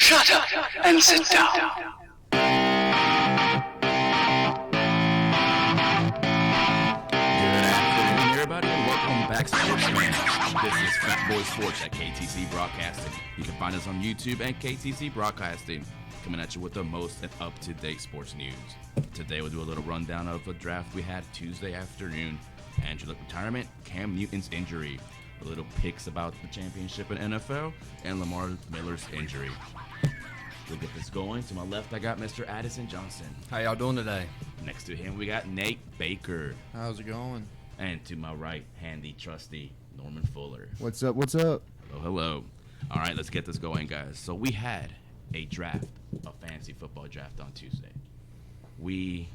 Shut up and sit down. Good afternoon, everybody, and welcome back, Sportsmen. This is Fat Boy Sports at KTC Broadcasting. You can find us on YouTube and KTC Broadcasting, coming at you with the most and up-to-date sports news. Today, we'll do a little rundown of the draft we had Tuesday afternoon, Andrew Luck retirement, Cam Newton's injury, a little picks about the championship in NFL, and Lamar Miller's injury. We'll get this going. To my left, I got Mr. Addison Johnson. How y'all doing today? Next to him, we got Nate Baker. How's it going? And to my right, handy, trusty Norman Fuller. What's up? What's up? Hello, hello. All right, let's get this going, guys. So we had a draft, a fantasy football draft on Tuesday. It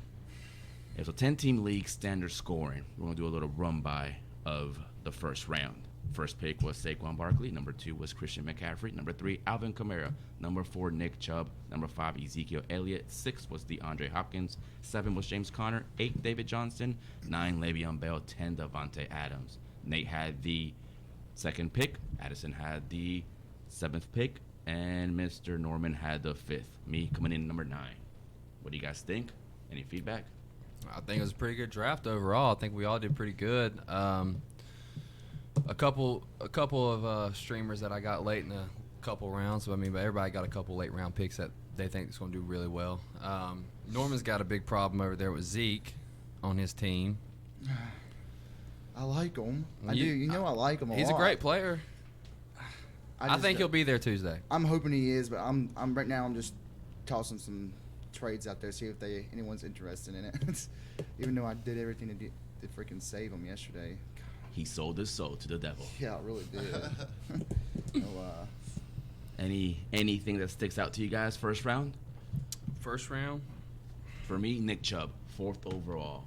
was a 10-team league, standard scoring. We're going to do a little run-by of the first round. First pick was Saquon Barkley. Number 2 was Christian McCaffrey. Number 3, Alvin Kamara. Number 4, Nick Chubb. Number 5, Ezekiel Elliott. 6 was DeAndre Hopkins. 7 was James Conner. 8, David Johnson. 9, Le'Veon Bell. 10, Davante Adams. Nate had the second pick. Addison had the 7th pick. And Mr. Norman had the 5th. Me coming in number 9. What do you guys think? Any feedback? I think it was a pretty good draft overall. I think we all did pretty good. A couple of streamers that I got late in a couple rounds. But everybody got a couple late round picks that they think is going to do really well. Norman's got a big problem over there with Zeke on his team. I like him. I do. You know I like him a lot. He's a great player. I think he'll be there Tuesday. I'm hoping he is, but I'm right now. I'm just tossing some trades out there, see if anyone's interested in it. Even though I did everything to freaking save him yesterday. He sold his soul to the devil. Yeah, I really did. Anything that sticks out to you guys first round? First round? For me, Nick Chubb, 4th overall.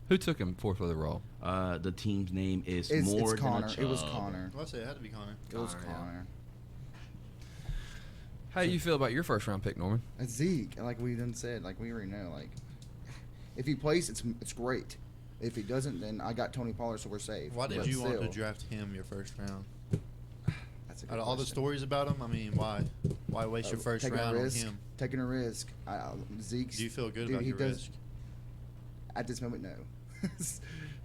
Who took him 4th overall? The team's name is It's more than Connor. a Chubb. It was Connor. Well, I say it had to be Connor. It was Connor, yeah. Connor. How do you feel about your first round pick, Norman? It's Zeke, like we done said, like we already know. Like, if he plays, it's great. If he doesn't, then I got Tony Pollard, so we're safe. Why did But you want to still, draft him your first round? That's a good Out of all the question. stories about him, I mean, why? Why waste your first Taking round a on risk, him? Taking a risk. Zeke's. Do you feel good dude, about he your does, risk? At this moment, no.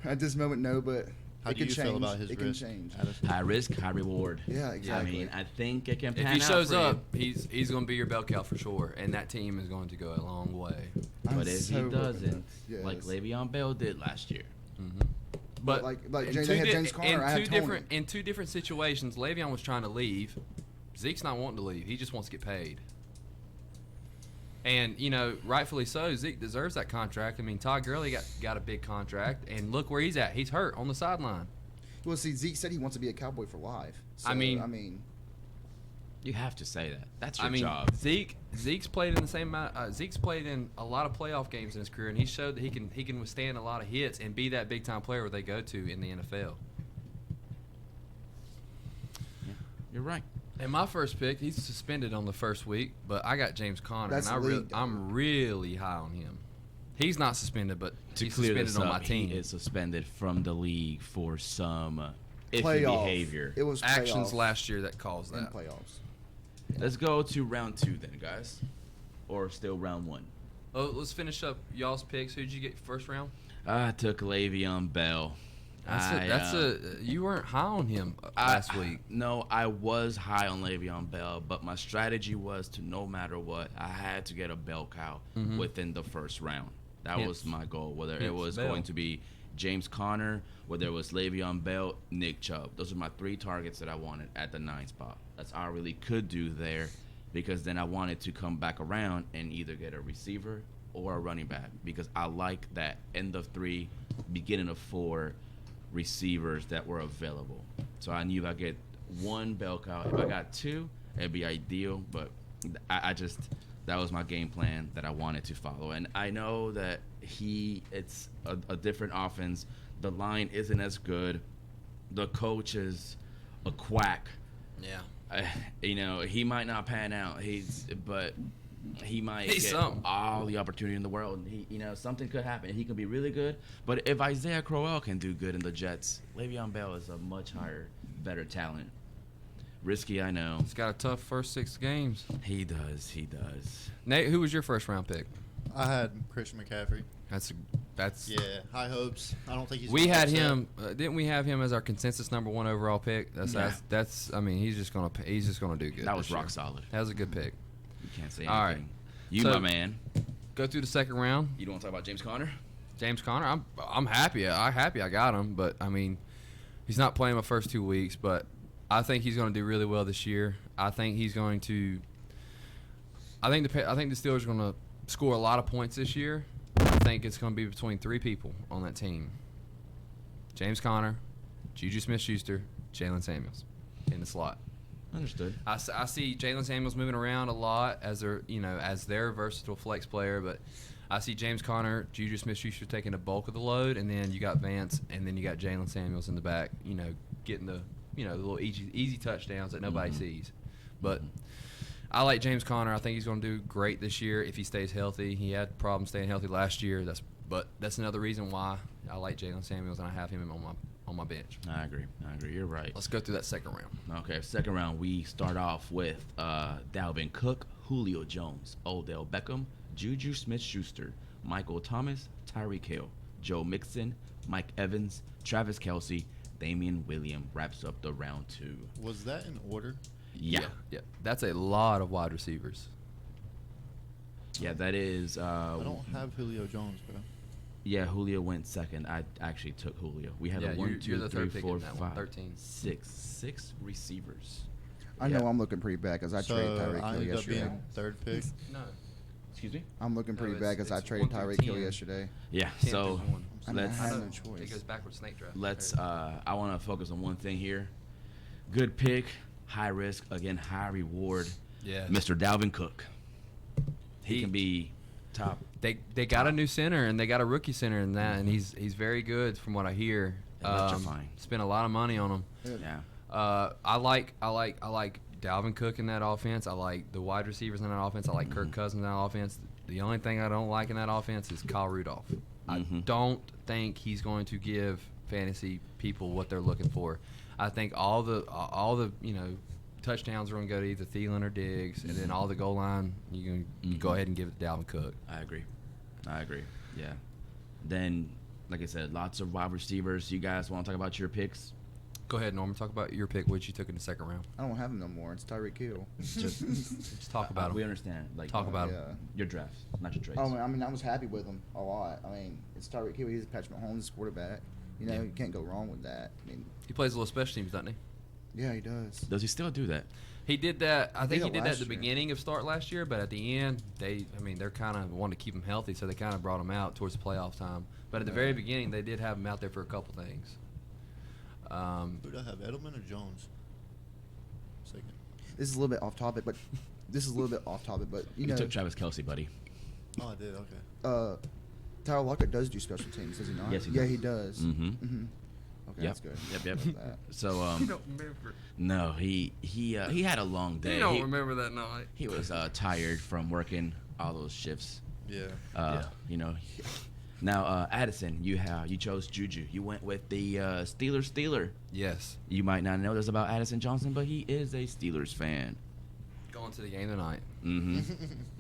At this moment, no, but How it do can you change. feel about his it risk? can change. Addison? High risk, high reward. Yeah, exactly. I mean, I think it can pan If out he shows for up, you. he's going to be your bell cow for sure, and that team is going to go a long way. I'm But if so he hoping doesn't, that- like yes. Le'Veon Bell did last year. Mm-hmm. But like in they two had di- James Conner, I had Tony. in two different situations, Le'Veon was trying to leave. Zeke's not wanting to leave. He just wants to get paid. And, rightfully so, Zeke deserves that contract. I mean, Todd Gurley got a big contract, and look where he's at. He's hurt on the sideline. Well, see, Zeke said he wants to be a Cowboy for life. So, I mean, You have to say that. That's your job. Zeke's played in the same amount. Zeke's played in a lot of playoff games in his career, and he showed that he can withstand a lot of hits and be that big time player where they go to in the NFL. Yeah, you're right. And my first pick, he's suspended on the first week, but I got James Conner, That's and the league, though. I'm really high on him. He's not suspended, but To he's clear suspended this on up, my team. he is suspended from the league for some iffy playoff behavior. It was Actions playoff last year that caused in that. playoffs. Let's go to round 2 then, guys. Or still round 1. Oh, let's finish up y'all's picks. Who'd you get first round? I took Le'Veon Bell. You weren't high on him last week. No, I was high on Le'Veon Bell, but my strategy was to no matter what, I had to get a bell cow within the first round. That was my goal, whether it was Bell. going to be James Conner, whether it was Le'Veon Bell, Nick Chubb. Those are my 3 targets that I wanted at the 9 spot. That's all I really could do there, because then I wanted to come back around and either get a receiver or a running back, because I like that end of 3, beginning of 4 receivers that were available. So I knew if I get 1 bell cow, if I got 2, it'd be ideal, but I just that was my game plan that I wanted to follow. And I know that it's a different offense. The line isn't as good. The coach is a quack. Yeah. He might not pan out. But he might He's get something. all the opportunity in the world. Something could happen. He could be really good. But if Isaiah Crowell can do good in the Jets, Le'Veon Bell is a much higher, better talent. Risky, I know. He's got a tough first 6 games. He does. He does. Nate, who was your first round pick? I had Christian McCaffrey. That's. Yeah, high hopes. I don't think he's. We gonna had upset. him. Didn't we have him as our consensus number 1 overall pick? That's. I mean, he's just gonna do good. That was this year. rock solid. That was a good pick. You can't say anything. All right. You, So- my man. Go through the second round. You don't want to talk about James Conner? James Conner. I'm happy. I'm happy I got him, but I mean, he's not playing my first 2 weeks, but I think he's going to do really well this year. I think he's going to. I think the Steelers are going to score a lot of points this year. I think it's going to be between 3 people on that team: James Conner, Juju Smith-Schuster, Jalen Samuels, in the slot. Understood. I see Jalen Samuels moving around a lot as their versatile flex player, but I see James Conner, Juju Smith-Schuster taking the bulk of the load, and then you got Vance, and then you got Jalen Samuels in the back, getting the the little easy touchdowns that nobody sees. But I like James Conner. I think he's going to do great this year if he stays healthy. He had problems staying healthy last year. That's another reason why I like Jalen Samuels and I have him on my bench. I agree. You're right. Let's go through that second round. Okay, second round, we start off with Dalvin Cook, Julio Jones, Odell Beckham, Juju Smith-Schuster, Michael Thomas, Tyreek Hill, Joe Mixon, Mike Evans, Travis Kelce, Damian Williams wraps up the round 2. Was that in order? Yeah. That's a lot of wide receivers. Yeah, that is. I don't have Julio Jones, bro. Yeah, Julio went second. I actually took Julio. We had a Yeah, 1, you're 2, the 3, third pick 4, in that one, 5, 13. 6 receivers. I know I'm looking pretty bad because I So traded Tyreek I Hill ended up yesterday. being third pick. No. Excuse me? I'm looking pretty No, bad because I it's traded 1 through Tyreek Hill 10. yesterday. Yeah. 10 So through 1. I mean, I let's had no It choice. goes backwards snake draft. let's. I want to focus on one thing here. Good pick, high risk, again high reward. Yeah. Mr. Dalvin Cook. He He- can be top. They got a new center and they got a rookie center in that, and he's very good from what I hear. Electrifying. Spent a lot of money on him. Yeah. I like Dalvin Cook in that offense. I like the wide receivers in that offense. I like Kirk Cousins in that offense. The only thing I don't like in that offense is Kyle Rudolph. I don't think he's going to give fantasy people what they're looking for. I think all the touchdowns are going to go to either Thielen or Diggs, and then all the goal line you can go ahead and give it to Dalvin Cook. I agree. Yeah. Then, like I said, lots of wide receivers. You guys want to talk about your picks? Go ahead, Norman. Talk about your pick, which you took in the second round. I don't have him no more. It's Tyreek Hill. Just talk about him. We understand. Like Talk about him. Yeah. your drafts, not your trades. Oh, I mean, I was happy with him a lot. I mean, it's Tyreek Hill. He's Patrick Mahomes' quarterback. Yeah. You can't go wrong with that. I mean, He plays a little special teams, doesn't he? yeah, he does. Does he still do that? He did that. I think he did did that at last the year. beginning of start last year, but at the end, they're kind of wanting to keep him healthy, so they kind of brought him out towards the playoff time. But at the very beginning, they did have him out there for a couple things. Who do I have, Edelman or Jones? Second. This is a little bit off topic, but you You know, took Travis Kelce, buddy. Oh, I did. Okay. Tyler Lockett does do special teams, does he not? Yes, he yeah, does. he does. Mm-hmm. Mm-hmm. Okay, Yep. that's good. Yep. About that. So remember. no, he had a long day. remember that night. He was tired from working all those shifts. Yeah. You know. Now, Addison, you chose Juju. You went with the Steeler. Yes. You might not know this about Addison Johnson, but he is a Steelers fan. Going to the game tonight.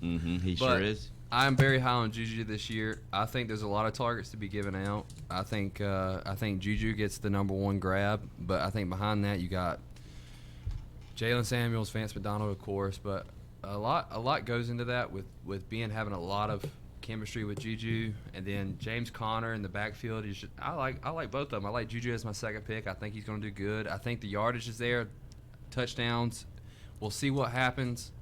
He But sure is. I'm very high on Juju this year. I think there's a lot of targets to be given out. I think Juju gets the number 1 grab, but I think behind that you got Jalen Samuels, Vance McDonald, of course, but a lot goes into that with having a lot of chemistry with Juju, and then James Conner in the backfield. I like both of them. I like Juju as my second pick. I think he's going to do good. I think the yardage is there, touchdowns. We'll see what happens.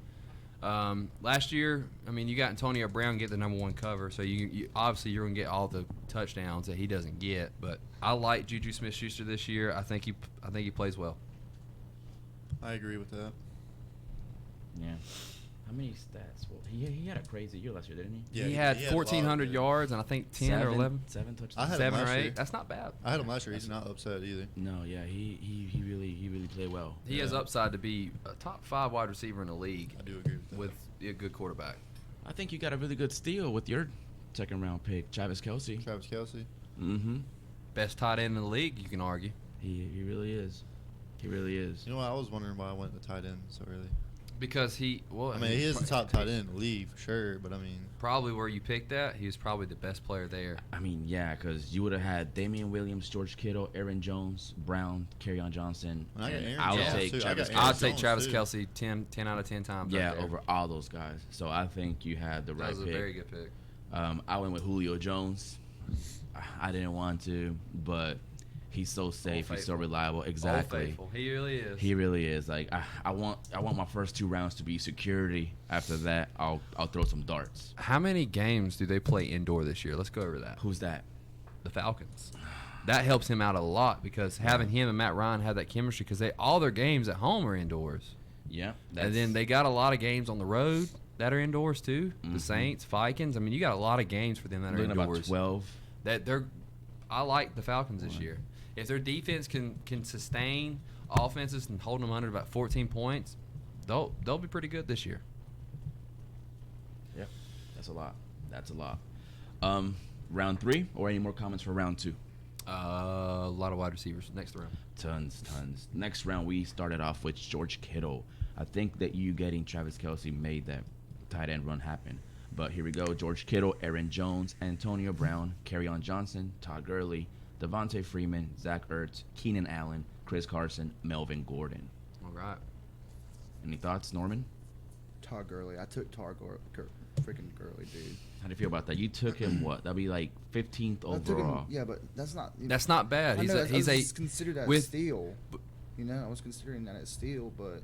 Last year, I mean, you got Antonio Brown get the number 1 cover, so you obviously you're going to get all the touchdowns that he doesn't get. But I like Juju Smith-Schuster this year. I think he plays well. I agree with that. Yeah. How many stats? Well, he had a crazy year last year, didn't he? Yeah, he had a lot, 1,400 yeah. yards and I think 10 or 11. 7 touchdowns. I had him 7 or last 8. year. That's not bad. I had him last year. He's not upset either. No, yeah, he really played well. He has upside to be a top 5 wide receiver in the league I do agree with that. with a good quarterback. I think you got a really good steal with your second round pick, Travis Kelce. Travis Kelce. Mm-hmm. Best tight end in the league, you can argue. He really is. He really is. You know what? I was wondering why I went to tight end so early. Because he He is the top tight end in the league for sure, but I mean, probably where you picked that, he was probably the best player there. I mean, yeah, because you would have had Damian Williams, George Kittle, Aaron Jones, Brown, Kerryon Johnson. And I got Aaron I would Jones, take too. I Travis got Kelce. I'd take Jones, Travis too. Kelce 10 out of 10 times. Yeah, right there. over all those guys. So I think you had the That right was a pick. very good pick. I went with Julio Jones. I didn't want to, but he's so safe. He's so faithful. reliable. Old Exactly. faithful. He really is. He really is. Like I want my first 2 rounds to be security. After that, I'll throw some darts. How many games do they play indoor this year? Let's go over that. Who's that? The Falcons. That helps him out a lot because having him and Matt Ryan have that chemistry because all their games at home are indoors. Yeah. And then they got a lot of games on the road that are indoors too. Mhm. The Saints, Vikings. I mean, you got a lot of games for them that are looking indoors. about 12. I like the Falcons this year. If their defense can sustain offenses and hold them under about 14 points, they'll be pretty good this year. Yeah, that's a lot. That's a lot. Round 3, or any more comments for round 2? A lot of wide receivers next round. Tons. Next round, we started off with George Kittle. I think that you getting Travis Kelce made that tight end run happen. But here we go. George Kittle, Aaron Jones, Antonio Brown, Kerryon Johnson, Todd Gurley, Devontae Freeman, Zach Ertz, Keenan Allen, Chris Carson, Melvin Gordon. All right. Any thoughts, Norman? Todd Gurley. I took freaking Gurley, dude. How do you feel about that? You took him what? That'd be like 15th I took him, overall. yeah, but that's not. That's not bad. I He's know, a he's I a was considered that a with- steal. I was considering that a steal, but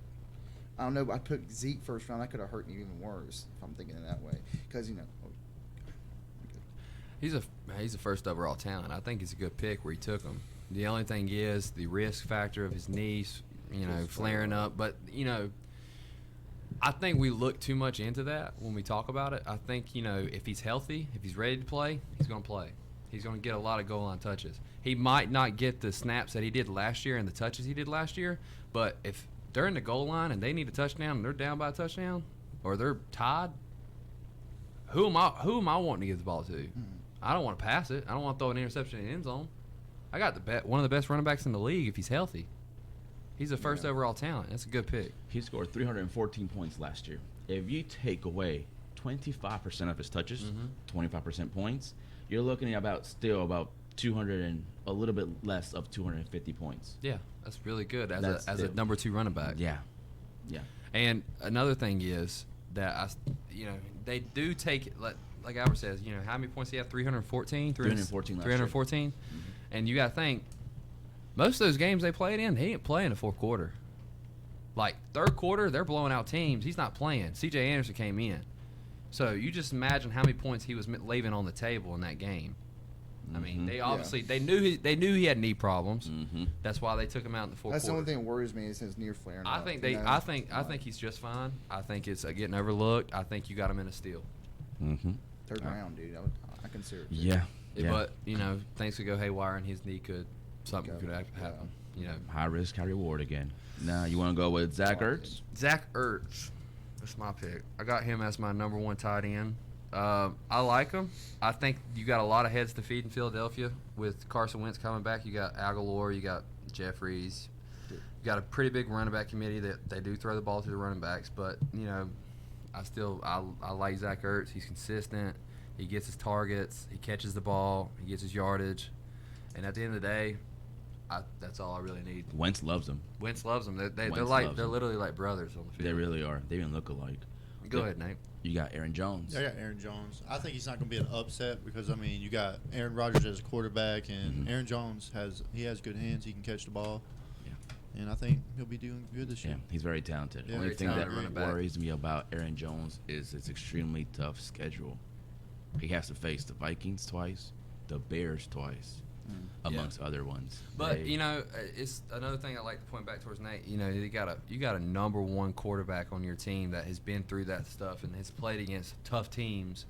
I don't know. I put Zeke first round. That could have hurt me even worse if I'm thinking it that way. Because he's a first overall talent. I think it's a good pick where he took him. The only thing is the risk factor of his knees, flaring up. But I think we look too much into that when we talk about it. I think if he's healthy, if he's ready to play, he's going to play. He's going to get a lot of goal line touches. He might not get the snaps that he did last year and the touches he did last year, but if they're in the goal line and they need a touchdown and they're down by a touchdown or they're tied, who am I wanting to give the ball to? I don't want to pass it. I don't want to throw an interception in the end zone. I got one of the best running backs in the league if he's healthy. He's a first overall talent. That's a good pick. He scored 314 points last year. If you take away 25% of his touches, 25% points, you're looking at about 200 and a little bit less of 250 points. Yeah, that's really good as That's a still- number 2 running back. Yeah. And another thing is that they do take like Albert says, how many points do you have? 314? 314 last year. 314? And you got to think, most of those games they played in, he didn't play in the fourth quarter. Like, third quarter, they're blowing out teams. He's not playing. C.J. Anderson came in. So you just imagine how many points he was leaving on the table in that game. I mean, they obviously they knew he had knee problems. That's why they took him out in the fourth that's quarter. the only thing that worries me is his near flaring. I think I think he's just fine. I think it's getting overlooked. I think you got him in a steal. Third round, dude. I consider it. Yeah. But things could go haywire and his knee something could happen. High risk, high reward again. Now you want to go with Zach Ertz? Zach Ertz, that's my pick. I got him as my number 1 tight end. I like him. I think you got a lot of heads to feed in Philadelphia with Carson Wentz coming back. You got Aguilar, you got Jeffries. You got a pretty big running back committee that they do throw the ball to the running backs, but I like Zach Ertz. He's consistent. He gets his targets. He catches the ball. He gets his yardage. And at the end of the day, that's all I really need. Wentz loves him. Wentz loves them. They're Loves him. literally like brothers on the field. They really are. They even look alike. Go ahead, Nate. You got Aaron Jones. I got Aaron Jones. I think he's not going to be an upset because, you got Aaron Rodgers as a quarterback, and Aaron Jones has good hands. He can catch the ball. Yeah. And I think he'll be doing good this year. Yeah, he's very talented. Yeah, Only very thing that talented running back. worries me about Aaron Jones is his extremely tough schedule. He has to face the Vikings twice, the Bears twice, amongst other ones. But it's another thing I like to point back towards Nate. You got a number 1 quarterback on your team that has been through that stuff and has played against tough teams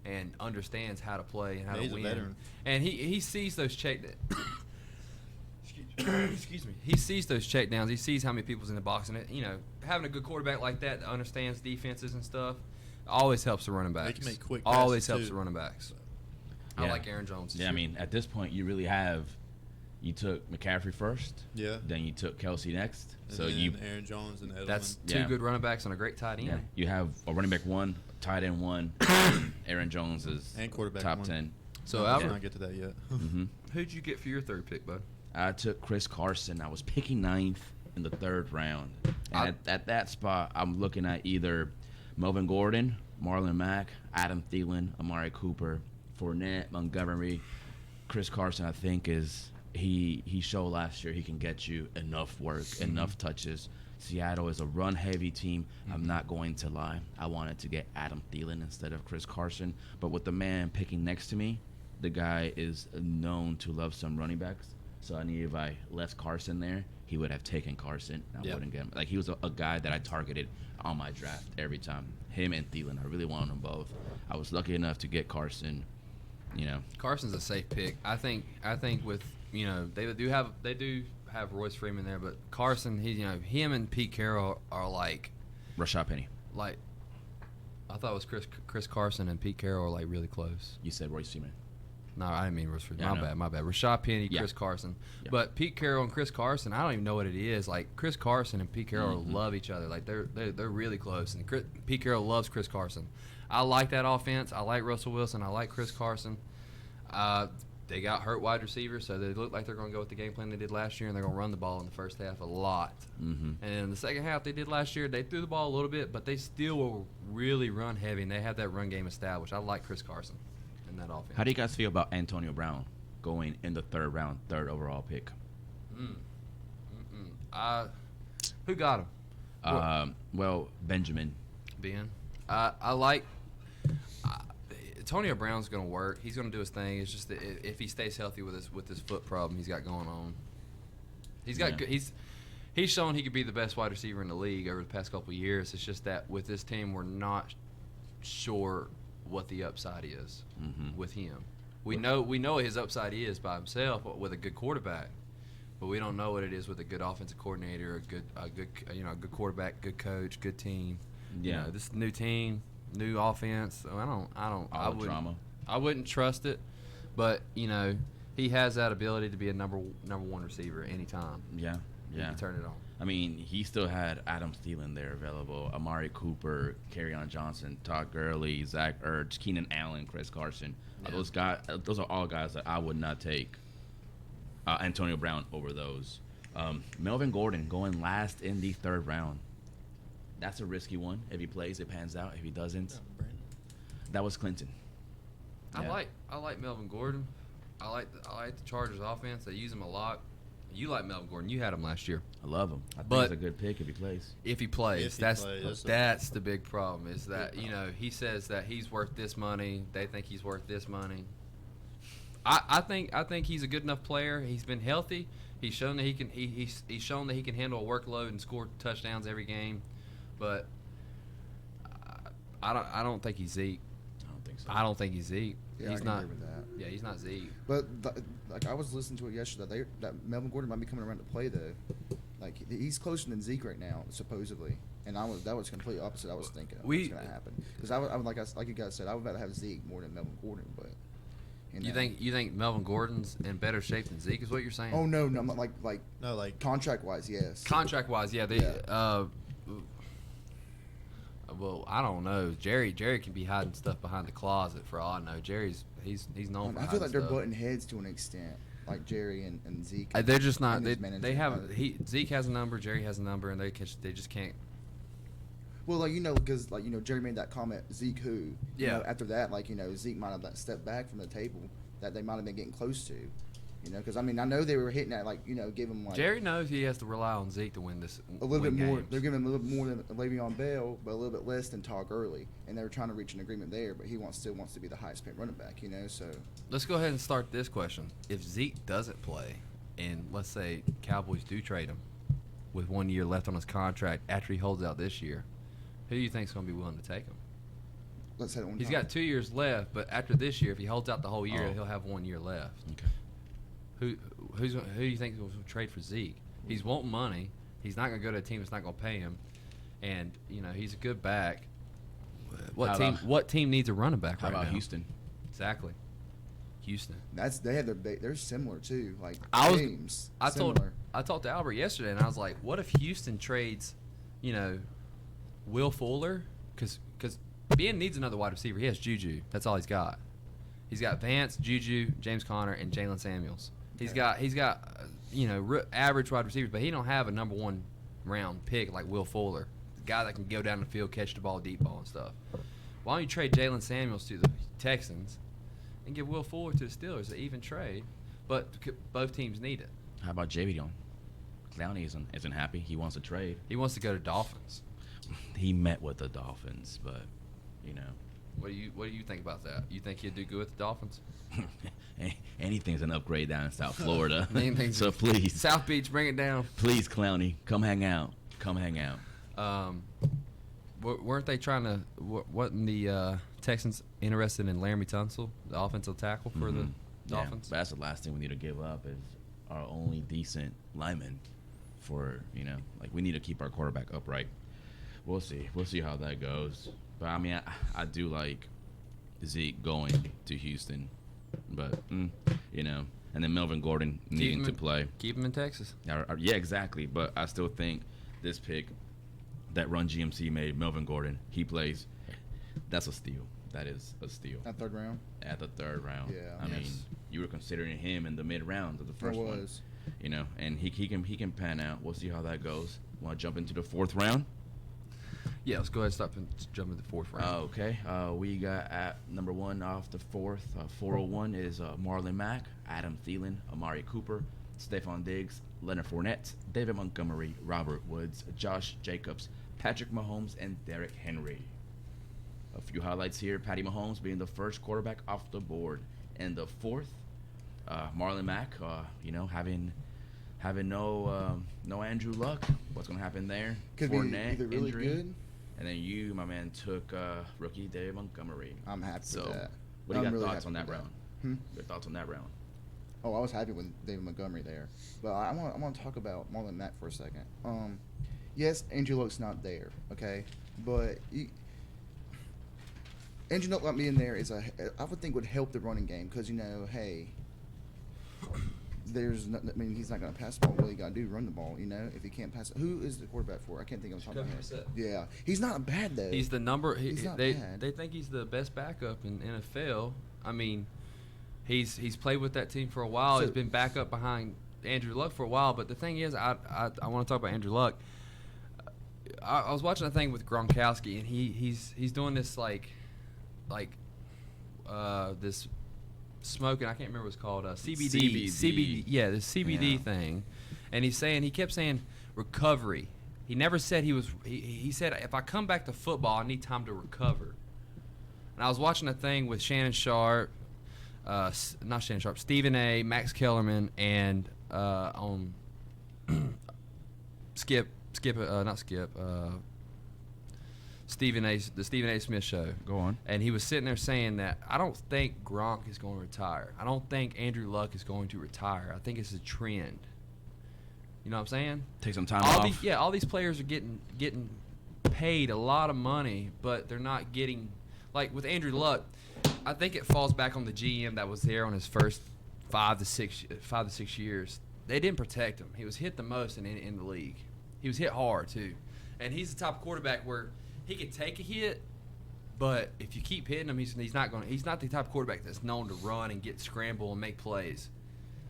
and understands how to play and how to He's a win. veteran. And he sees those excuse me. He sees those checkdowns. He sees how many people's in the box, and having a good quarterback like that understands defenses and stuff always helps the running backs. They can make quick always passes, helps too. the running backs. Yeah. I like Aaron Jones. Yeah, at this point, you really have You took McCaffrey first. Yeah. Then you took Kelsey next. And So then you Aaron Jones and Edelman. That's two Yeah. good running backs and a great tight end. yeah, you have a running back 1, tight end 1. Aaron Jones is And quarterback top 1. 10. So, No, let's Albert, not get to that yet. who'd you get for your third pick, bud? I took Chris Carson. I was picking 9th in the 3rd round. And at that spot, I'm looking at either Melvin Gordon, Marlon Mack, Adam Thielen, Amari Cooper, Fournette, Montgomery. Chris Carson, I think, he showed last year he can get you enough work, enough touches. Seattle is a run-heavy team. I'm not going to lie. I wanted to get Adam Thielen instead of Chris Carson. But with the man picking next to me, the guy is known to love some running backs. So I knew if I left Carson there, he would have taken Carson. I wouldn't get him. Like, he was a guy that I targeted on my draft every time. Him and Thielen. I really wanted them both. I was lucky enough to get Carson. Carson's a safe pick. I think with they do have Royce Freeman there, but Carson, him and Pete Carroll are like Rashad Penny. I thought it was Chris Carson and Pete Carroll are like really close. You said Royce Freeman. No, I didn't mean Royce Freeman. Yeah, My bad. Rashad Penny, Yeah. Chris Carson. Yeah. But Pete Carroll and Chris Carson, I don't even know what it is. Like, Chris Carson and Pete Carroll love each other. Like, they're really close. And Pete Carroll loves Chris Carson. I like that offense. I like Russell Wilson. I like Chris Carson. They got hurt wide receivers, so they look like they're going to go with the game plan they did last year, and they're going to run the ball in the first half a lot. And in the second half they did last year, they threw the ball a little bit, but they still were really run heavy, and they had that run game established. I like Chris Carson in that offense. How do you guys feel about Antonio Brown going in the 3rd round, 3rd overall pick? Who got him? Well, Benjamin. Ben. I like Antonio Brown's going to work. He's going to do his thing. It's just that if he stays healthy with his foot problem he's got going on. He's got good, he's shown he could be the best wide receiver in the league over the past couple of years. It's just that with this team we're not sure what the upside is with him. We know what his upside is by himself with a good quarterback, but we don't know what it is with a good offensive coordinator, a good quarterback, good coach, good team. Yeah. This new team, new offense. Drama. I wouldn't trust it, but he has that ability to be a number 1 receiver anytime. Yeah. He can turn it on. I mean, he still had Adam Thielen there available, Amari Cooper, Kerryon Johnson, Todd Gurley, Zach Ertz, Keenan Allen, Chris Carson. Yeah. Those are all guys that I would not take Antonio Brown over those. Melvin Gordon going last in the 3rd round. That's a risky one. If he plays, it pans out. If he doesn't, that was Clinton. Yeah. I like Melvin Gordon. I like the Chargers offense. They use him a lot. You like Melvin Gordon. You had him last year. I love him. I think But- he's a good pick if he plays. If he plays, If he plays, that's the big problem. Is that Big he says that he's worth this money. They think he's worth this money. I think he's a good enough player. He's been healthy. He's shown that he can. He's shown that he can handle a workload and score touchdowns every game. But I don't think he's Zeke. I don't think so. I don't think he's Zeke. Yeah, he's I can not. agree with that. Yeah, he's not Zeke. But like I was listening to it yesterday, that Melvin Gordon might be coming around to play though. Like he's closer than Zeke right now, supposedly. And that was completely opposite. I was thinking of what's going to happen because I would like you guys said, I would rather have Zeke more than Melvin Gordon. But You think Melvin Gordon's in better shape than Zeke is what you're saying? Oh no, I'm not like No, like contract wise, yes. Contract wise, yeah. Well, I don't know. Jerry can be hiding stuff behind the closet for all I know. He's known for I feel hiding like they're stuff. butting heads to an extent, like Jerry and Zeke. They're just not. and his manager. They have Zeke has a number, Jerry has a number, and they just can't. Well, because Jerry made that comment, Zeke who? Yeah. After that, Zeke might have stepped back from the table that they might have been getting close to. Because I know they were hitting that give him Jerry knows he has to rely on Zeke to win this. a little bit more. Games. They're giving him a little bit more than Le'Veon Bell, but a little bit less than Todd Gurley, and they were trying to reach an agreement there. But he still wants to be the highest paid running back. So Let's go ahead and start this question. If Zeke doesn't play, and let's say Cowboys do trade him with 1 year left on his contract after he holds out this year, who do you think is going to be willing to take him? let's say that one He's time. got 2 years left, but after this year, if he holds out the whole year, Oh. he'll have 1 year left. Okay. Who do you think will trade for Zeke? He's wanting money. He's not going to go to a team that's not going to pay him, and he's a good back. What team needs a running back How right about now? Houston? Exactly. Houston. They're similar too. Like James. I talked to Albert yesterday, and I was like, what if Houston trades, Will Fuller? Because Ben needs another wide receiver. He has Juju. That's all he's got. He's got Vance, Juju, James Conner, and Jalen Samuels. He's got average wide receivers, but he don't have a number 1 round pick like Will Fuller, the guy that can go down the field, catch the ball, deep ball, and stuff. Why don't you trade Jalen Samuels to the Texans and give Will Fuller to the Steelers? An even trade, but both teams need it. How about Javion? Clowney isn't happy. He wants to trade. He wants to go to Dolphins. He met with the Dolphins, but What do you think about that? You think he'd do good with the Dolphins? Anything's an upgrade down in South Florida. Anything's so please, South Beach, bring it down. Please, Clowney, come hang out. Weren't they trying to? Wasn't the Texans interested in Laramie Tunsil, the offensive tackle for the Dolphins? But that's the last thing we need to give up is our only decent lineman. We need to keep our quarterback upright. We'll see how that goes. But I mean, I do like Zeke going to Houston, but and then Melvin Gordon needing to play. Keep him in Texas. Yeah, exactly. But I still think this pick that Run GMC made, Melvin Gordon, he plays. That's a steal. That is a steal. At third round. At the third round. Yeah. I mean, you were considering him in the mid rounds of the first one. I was. And he can pan out. We'll see how that goes. Want to jump into the 4th round? Yeah, let's go ahead and stop and jump into the 4th round. Okay. We got at number 1 off the 4th. 401 is Marlon Mack, Adam Thielen, Amari Cooper, Stephon Diggs, Leonard Fournette, David Montgomery, Robert Woods, Josh Jacobs, Patrick Mahomes, and Derrick Henry. A few highlights here. Patty Mahomes being the first quarterback off the board. And the 4th, Marlon Mack, having no Andrew Luck. What's going to happen there? Could be either really injury. good. And then you, my man, took rookie David Montgomery. I'm happy with that. What do you got really thoughts on that round? Your thoughts on that round? Oh, I was happy with David Montgomery there. But I want to talk about Marlon Mack for a second. Yes, Andrew Luck's not there, okay? But Andrew Luck not being there I would think would help the running game because, hey, he's not going to pass the ball. What you got to do, run the ball, if he can't pass it. Who is the quarterback for? I can't think of the top of my head. Yeah. He's not bad, though. He's the number. He's not bad. They think he's the best backup in NFL. I mean, he's played with that team for a while. He's been backup behind Andrew Luck for a while. But the thing is, I want to talk about Andrew Luck. I was watching a thing with Gronkowski, and he's doing this this smoking. I can't remember what it's called. CBD. Yeah, the CBD thing. And he kept saying recovery. He never said he said, if I come back to football, I need time to recover. And I was watching a thing with Shannon Sharp, not Shannon Sharp, Stephen A., Max Kellerman, and on the Stephen A. Smith show. Go on. And he was sitting there saying that I don't think Gronk is going to retire. I don't think Andrew Luck is going to retire. I think it's a trend. You know what I'm saying? Take some time off. All these players are getting paid a lot of money, but they're not getting, like with Andrew Luck, I think it falls back on the GM that was there on his first 5 to 6 years. They didn't protect him. He was hit the most in the league. He was hit hard too, and he's the type of quarterback where he can take a hit, but if you keep hitting him, he's not the type of quarterback that's known to run and get scramble and make plays.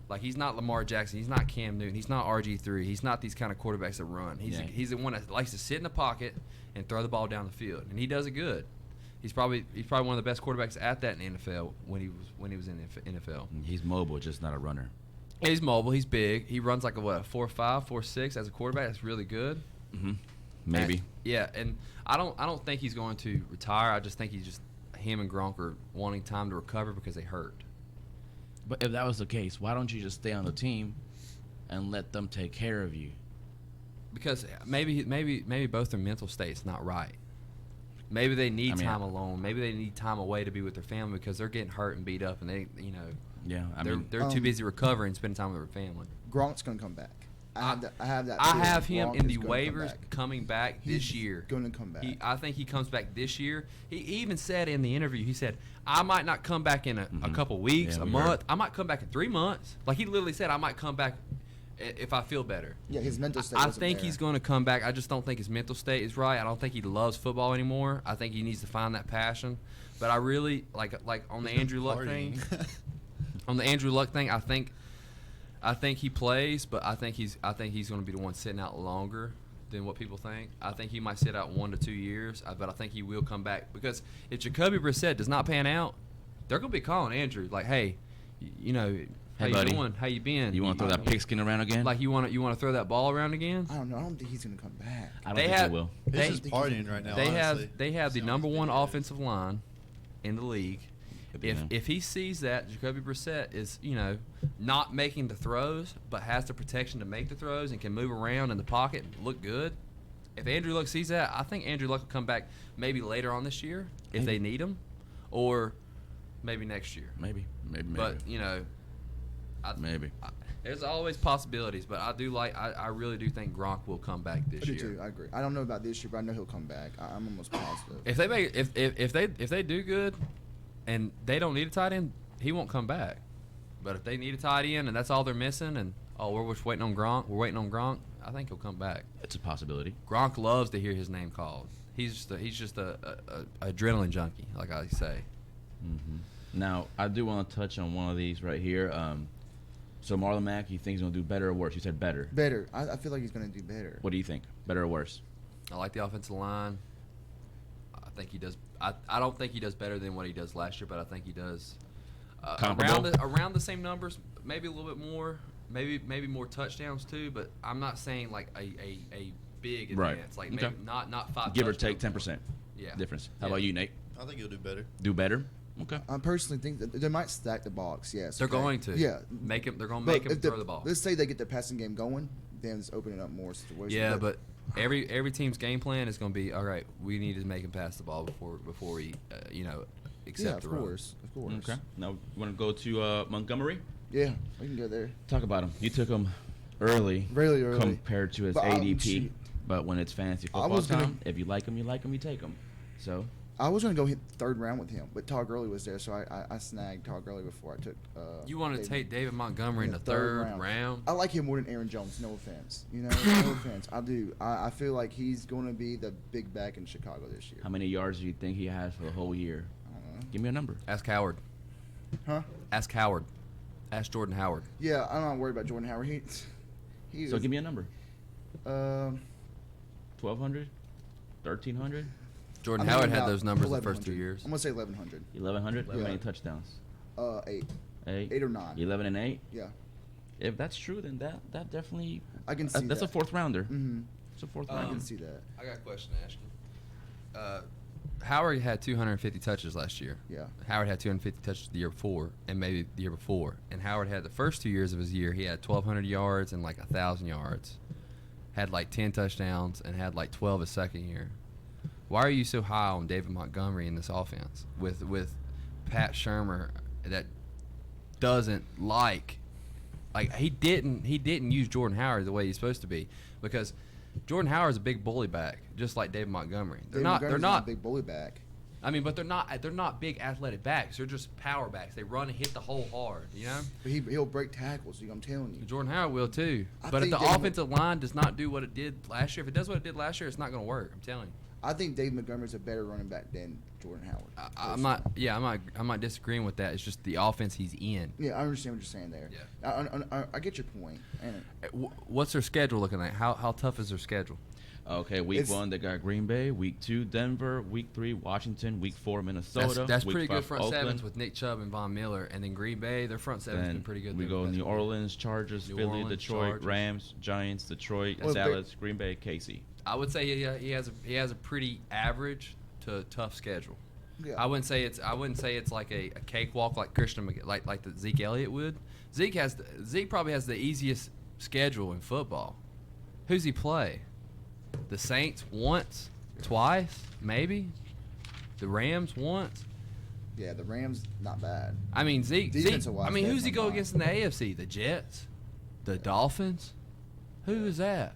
Like he's not Lamar Jackson, he's not Cam Newton, he's not RG3, he's not these kind of quarterbacks that run. He's the one that likes to sit in the pocket and throw the ball down the field, and he does it good. He's probably one of the best quarterbacks at that in the NFL when he was in the NFL. He's mobile, just not a runner. He's mobile. He's big. He runs like a 4.5, 4.6 as a quarterback. That's really good. Mm-hmm. Maybe. And I don't think he's going to retire. I just think him and Gronk are wanting time to recover because they hurt. But if that was the case, why don't you just stay on the team and let them take care of you? Because maybe both their mental state's not right. Maybe they need time alone. Maybe they need time away to be with their family because they're getting hurt and beat up, and they're too busy recovering, spending time with their family. Gronk's gonna come back. I have that. I have feeling him Gronk in is the gonna come waivers back. coming back this year. Going to come back. I think he comes back this year. He even said in the interview, he said, I might not come back in a couple weeks, a month. I might come back in 3 months. Like, he literally said, I might come back if I feel better. Yeah, his mental state I wasn't think there. he's going to come back. I just don't think his mental state is right. I don't think he loves football anymore. I think he needs to find that passion. But I really, like on the Andrew Luck thing, on the Andrew Luck thing, I think he plays, but I think he's going to be the one sitting out longer than what people think. I think he might sit out 1 to 2 years, but I think he will come back because if Jacoby Brissett does not pan out, they're going to be calling Andrew like, hey, you know, how Hey, you buddy. doing? How you been? You want to throw that pigskin around again? Like you want to throw that ball around again? I don't know. I don't think he's going to come back. I don't They think have- he will. He's just partying right now. They honestly. have the Sounds number one video. offensive line in the league. If he sees that Jacoby Brissett is, you know, not making the throws but has the protection to make the throws and can move around in the pocket and look good, if Andrew Luck sees that, I think Andrew Luck will come back maybe later on this year if they need him, or maybe next year. Maybe. But you know, Maybe. there's always possibilities. But I really do think Gronk will come back this I do year. too. I agree. I don't know about this year, but I know he'll come back. I'm almost positive. If they make if they do good, and they don't need a tight end, he won't come back. But if they need a tight end and that's all they're missing, and we're just waiting on Gronk, I think he'll come back. It's a possibility. Gronk loves to hear his name called. He's just a adrenaline junkie, like I say. Mm-hmm. Now, I do want to touch on one of these right here. So Marlon Mack, you think he's going to do better or worse? You said better. Better. I feel like he's going to do better. What do you think? Better or worse? I like the offensive line. I think he does. I don't think he does better than what he does last year, but I think he does Comparable? around the same numbers, maybe a little bit more, maybe more touchdowns too. But I'm not saying like a big advance, Right. like Okay. maybe not 5. Give or take touchdowns. 10% Yeah. difference. How Yeah. about you, Nate? I think he'll do better. Do better? Okay. I personally think that they might stack the box. Yes, They're okay. going to. Yeah, Make him. They're going to but make him if throw the ball. Let's say they get the passing game going, then it's opening up more situations. Yeah, but every team's game plan is going to be all right. We need to make him pass the ball before we accept yeah, the of run. course. Okay. Now, you want to go to Montgomery? Yeah, we can go there. Talk about him. You took him early. Really early. Compared to his But ADP. But when it's fantasy football was gonna- time, if you like him, you take him. So, I was going to go hit third round with him, but Todd Gurley was there, so I snagged Todd Gurley before I took. You want to David. take David Montgomery in the third round? I like him more than Aaron Jones. No offense, no offense. I do. I feel like he's going to be the big back in Chicago this year. how many yards do you think he has for the whole year? I don't know. Give me a number. Ask Howard. Huh? Ask Howard. Ask Jordan Howard. Yeah, I'm not worried about Jordan Howard. He So give me a number. 1,200. 1,200? 1,300? Jordan I mean, Howard had about those numbers the first 2 1,100. years. I'm gonna say 1,100. 1,100? How Yeah. many touchdowns? 8. 8? 8 or 9. 11 and 8? Yeah, If that's true, then that definitely... I can see that's that. a fourth rounder. Mm-hmm. It's a fourth I rounder. can see that. I got a question to ask you. Howard had 250 touches last year. Yeah. Howard had 250 touches the year before, and maybe the year before. And Howard had the first 2 years of his year, he had 1,200 yards and like 1,000 yards. Had like 10 touchdowns and had like 12 his second year. Why are you so high on David Montgomery in this offense with Pat Shurmur that doesn't like he didn't use Jordan Howard the way he's supposed to be, because Jordan Howard's a big bully back just like David Montgomery. They're not a big bully back. I mean, but they're not big athletic backs. They're just power backs. They run and hit the hole hard, you know? But he'll break tackles. I'm telling you. Jordan Howard will too. I But if think the David- offensive line does not do what it did last year, if it does what it did last year, it's not going to work. I'm telling you. I think Dave Montgomery's a better running back than Jordan Howard. I'm not disagreeing with that. It's just the offense he's in. Yeah, I understand what you're saying there. Yeah. I get your point. And What's their schedule looking like? How tough is their schedule? Okay, week 1 they got Green Bay, week 2 Denver, week 3 Washington, week 4 Minnesota. That's week pretty good 5, front Oakland. sevens with Nick Chubb and Von Miller, and then Green Bay, their front seven's Then been pretty good. we the go past New couple years. Orleans, Chargers, New Philly, Orleans, Detroit, Chargers. Rams, Giants, Detroit, Well, Dallas, Green Bay, KC. I would say he has a pretty average to tough schedule. yeah. I wouldn't say it's like a cakewalk like Christian like the Zeke Elliott would. Zeke probably has the easiest schedule in football. Who's he play? The Saints once, twice, maybe. The Rams once. Yeah, the Rams not bad. I mean Zeke. Defensive-wise, I mean, who's he definitely go not. against in the AFC? The Jets, the Dolphins. Who is that?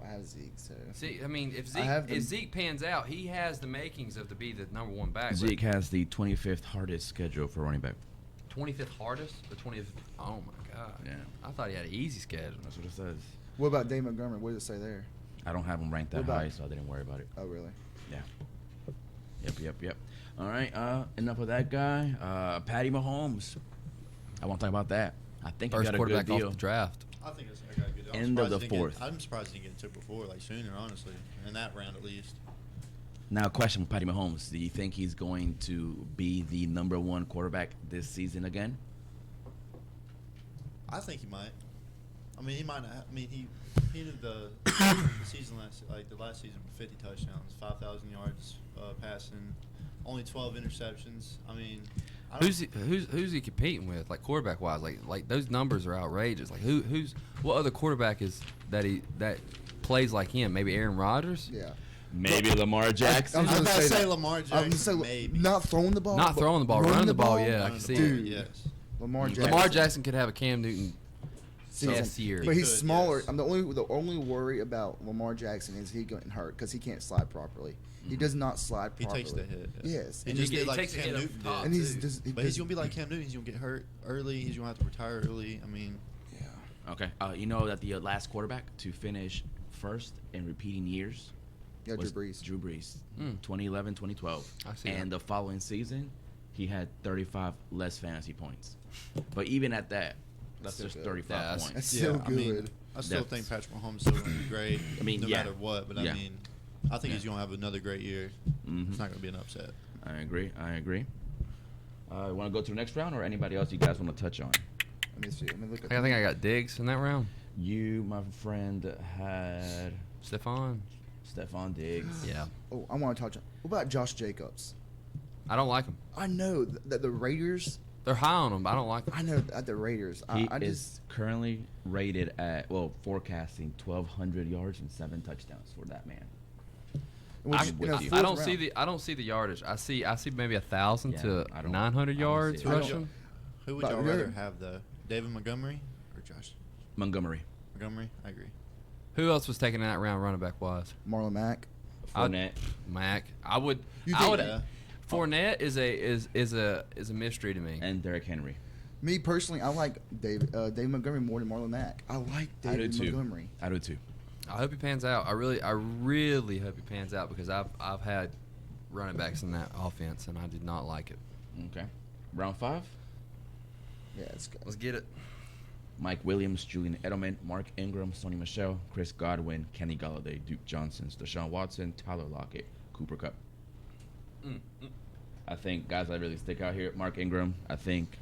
I have Zeke, so. See, I mean, if Zeke pans out, he has the makings of to be the number one back. Zeke has the 25th hardest schedule for running back. 25th hardest or 20th? Oh my God! Yeah, I thought he had an easy schedule. that's what it says. What about Dave Montgomery? What does it say there? I don't have him ranked that What about- high, so I didn't worry about it. Oh, really? Yeah. Yep. All right. Enough of that guy. Patty Mahomes. I want to talk about that. I think he First got a quarterback good off deal. the draft. I think it's I got a good deal. End of the fourth. I'm surprised he didn't get it before, like sooner, honestly, in that round at least. Now, question for Patty Mahomes: do you think he's going to be the number one quarterback this season again? I think he might. I mean, he might not. I mean, he did the season the last season, 50 touchdowns, 5,000 yards passing, only 12 interceptions. I mean, Who's he competing with? Like quarterback wise, like those numbers are outrageous. Like what other quarterback is that plays like him? Maybe Aaron Rodgers. Yeah. Maybe Lamar Jackson. I was about to say that. Lamar I was Jackson. gonna say Maybe not throwing the ball. Not throwing the ball, running the ball. Yeah, I can see Dude. it. Yes. Lamar Jackson could have a Cam Newton season. test year. But he's could, smaller. yes. I'm the only worry about Lamar Jackson is he getting hurt because he can't slide properly. He does not slide He properly. takes the hit. Yes. He And just he did like takes a Cam hit up Newton top, did. And he's too. just. But he's gonna be like Cam Newton. He's gonna get hurt early. He's gonna have to retire early. I mean, Yeah. Okay. You know that the last quarterback to finish first in repeating years Yeah, Drew was Brees. Drew Brees, Mm. 2011, 2012. I see And that. the following season, he had 35 less fantasy points. But even at that, that's Still just good. 35 Yeah, points. That's yeah. so I mean, good. I still That's- think Patrick Mahomes is still gonna be great. I mean, no yeah. matter what. But Yeah. I mean, I think he's gonna have another great year. Mhm. It's not gonna be an upset. I agree. Want to go to the next round, or anybody else you guys want to touch on? Let me see. Let me look at. I think I got Diggs in that round. You, my friend, had Stephon. Stephon Diggs. Yeah. Oh, I want to touch on. What about Josh Jacobs? I don't like him. I know that the Raiders. They're high on him, but I don't like him. I know at the Raiders. He I is just. currently rated at, forecasting 1,200 yards and 7 touchdowns for that man. I with you. don't see the yardage. I see maybe 1,000 Yeah, to I don't- 900 I don't yards see it. rushing. Who would But y'all really- rather have though? David Montgomery or Josh Montgomery. Montgomery? I agree. Who else was taken in that round running back wise? Marlon Mack. Fournette. Mac. I would. You I think- would. Yeah. Fournette is a mystery to me. And Derrick Henry. Me personally, I like David Montgomery more than Marlon Mack. I like I do David too. Montgomery. I do too. I hope he pans out. I really hope he pans out because I've had running backs in that offense and I did not like it. Okay. Round 5. Yeah, it's good. Let's get it. Mike Williams, Julian Edelman, Mark Ingram, Sony Michel, Chris Godwin, Kenny Galladay, Duke Johnson, Deshaun Watson, Tyler Lockett, Cooper Kupp. I think guys that really stick out here, Mark Ingram, I think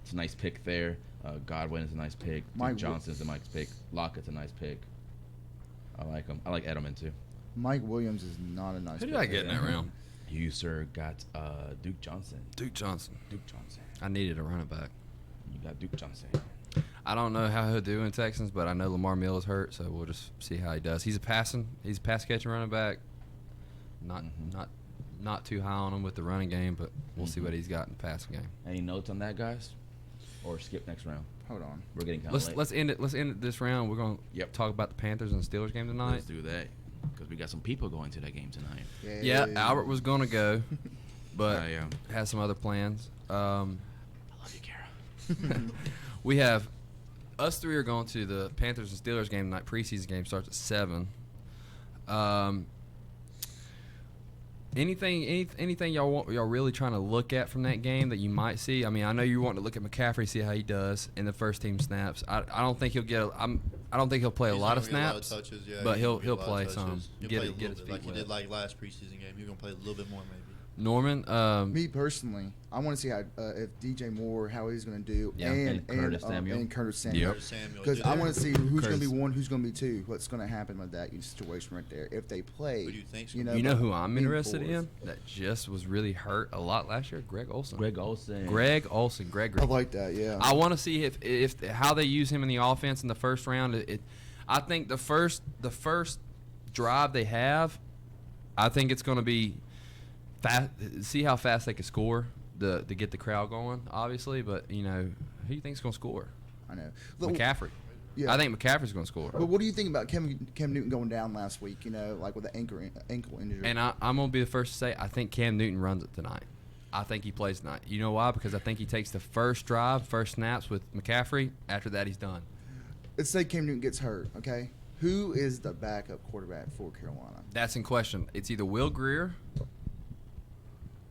it's a nice pick there. Godwin is a nice pick. Duke Johnson is a nice pick. Lockett's a nice pick. I like him. I like Edelman too. Mike Williams is not a nice. Who did pick I get in there. that round? You, sir, got Duke Johnson. Duke Johnson. Duke Johnson. I needed a running back. You got Duke Johnson. I don't know how he'll do in Texans, but I know Lamar Miller is hurt, so we'll just see how he does. He's a pass catching running back. Not too high on him with the running game, but we'll see what he's got in the passing game. Any notes on that, guys? Or skip next round? Hold on. We're getting kind of late. Let's end it this round. We're gonna talk about the Panthers and Steelers game tonight. Let's do that because we got some people going to that game tonight. Yeah, Albert was gonna go, but I has some other plans. love you, Kara. We have us three are going to the Panthers and Steelers game tonight. Preseason game starts at 7. Anything y'all really trying to look at from that game that you might see? I mean, I know you want to look at McCaffrey, see how he does in the first team snaps. I don't think he'll I don't think he'll play a He's lot not of gonna get a lot snaps, touches, yeah, but he's he'll gonna get a lot of play touches. some. He'll Get play a his little feet bit, like he wet. did like last preseason game. He's gonna play a little bit more maybe. Norman, Me personally, I want to see how if DJ Moore how he's going to do, Yeah, and Curtis Samuel. and Curtis Samuel. Yep. Samuel, Because I want to see who's going to be Curtis. 1, who's going to be 2. What's going to happen with that situation right there if they play? Who do you think's you gonna you know who but I'm being interested fourth. in that just was really hurt a lot last year? Greg Olsen. Greg Olsen. Gregory. I like that. Yeah. I want to see if how they use him in the offense in the first round. I think the first drive they have, I think it's going to be fast. See how fast they can score to get the crowd going, obviously. But who do you think's going to score? I know. Look, McCaffrey. Yeah. I think McCaffrey's going to score. But what do you think about Cam Newton going down last week? Like with the ankle injury. And I'm going to be the first to say I think Cam Newton runs it tonight. I think he plays tonight. You know why? Because I think he takes the first snaps with McCaffrey. After that, he's done. Let's say Cam Newton gets hurt, okay? Who is the backup quarterback for Carolina? That's in question. It's either Will Grier